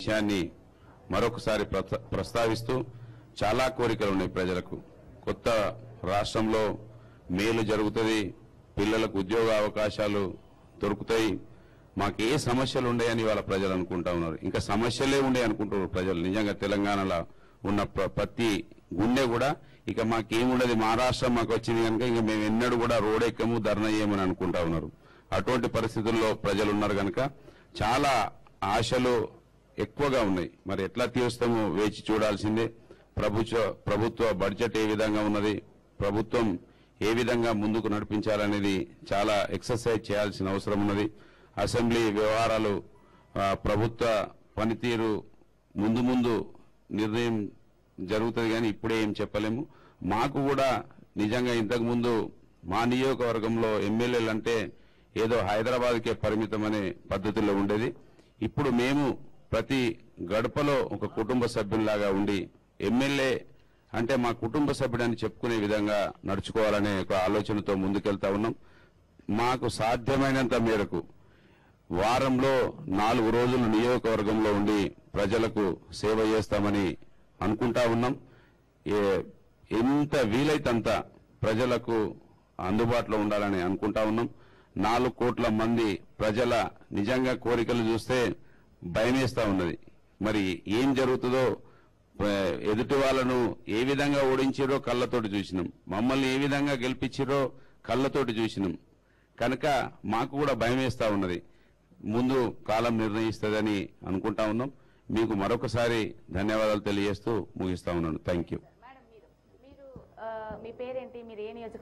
విషయాన్ని మరొకసారి ప్రస్తావిస్తూ చాలా కోరికలు ఉన్నాయి ప్రజలకు. కొత్త రాష్ట్రంలో మేలు జరుగుతుంది, పిల్లలకు ఉద్యోగ అవకాశాలు దొరుకుతాయి, మాకు ఏ సమస్యలు ఉండేయని వాళ్ళ ప్రజలు అనుకుంటా ఉన్నారు. ఇంకా సమస్యలే ఉండే అనుకుంటున్నారు ప్రజలు. నిజంగా తెలంగాణలో ఉన్న ప్రతి గుండె కూడా ఇక మాకేముండదు, మహారాష్ట్ర మాకు వచ్చింది కనుక ఇంకా మేము ఎన్నడూ కూడా రోడ్ ఎక్కము, ధర్నా చేయమని అనుకుంటా ఉన్నారు. అటువంటి పరిస్థితుల్లో ప్రజలు ఉన్నారు కనుక చాలా ఆశలు ఎక్కువగా ఉన్నాయి. మరి ఎట్లా తీరుస్తామో వేచి చూడాల్సిందే. ప్రభుత్వ బడ్జెట్ ఏ విధంగా ఉన్నది, ప్రభుత్వం ఏ విధంగా ముందుకు నడిపించాలనేది చాలా ఎక్సర్సైజ్ చేయాల్సిన అవసరం ఉన్నది. అసెంబ్లీ వ్యవహారాలు, ప్రభుత్వ పనితీరు ముందు నిర్ణయం జరుగుతుంది కానీ ఇప్పుడే ఏం చెప్పలేము. మాకు కూడా నిజంగా ఇంతకుముందు మా నియోజకవర్గంలో ఎమ్మెల్యేలు అంటే ఏదో హైదరాబాద్కే పరిమితమనే పద్ధతిలో ఉండేది. ఇప్పుడు మేము ప్రతి గడపలో ఒక కుటుంబ సభ్యుల్లాగా ఉండి ఎమ్మెల్యే అంటే మా కుటుంబ సభ్యుడని చెప్పుకునే విధంగా నడుచుకోవాలనే ఒక ఆలోచనతో ముందుకెళ్తా ఉన్నాం. మాకు సాధ్యమైనంత మేరకు వారంలో 4 రోజులు నియోజకవర్గంలో ఉండి ప్రజలకు సేవ చేస్తామని అనుకుంటా ఉన్నాం. ఎంత వీలైతంత ప్రజలకు అందుబాటులో ఉండాలని అనుకుంటా ఉన్నాం. 4 కోట్ల మంది ప్రజల నిజంగా కోరికలు చూస్తే భయమేస్తా ఉన్నది. మరి ఏం జరుగుతుందో, ఎదుటి వాళ్ళను ఏ విధంగా ఓడించారో కళ్ళతోటి చూసినాం, మమ్మల్ని ఏ విధంగా గెలిపించారో కళ్ళతోటి చూసినాం. కనుక మాకు కూడా భయమేస్తా ఉన్నది. ముందు కాలం నిర్ణయిస్తుందని అనుకుంటా ఉన్నాం. మీకు మరొకసారి ధన్యవాదాలు తెలియజేస్తూ ముగిస్తా ఉన్నాను. Thank you. మీ పేరేంటి, మీరు ఏ నియోజకవర్గం?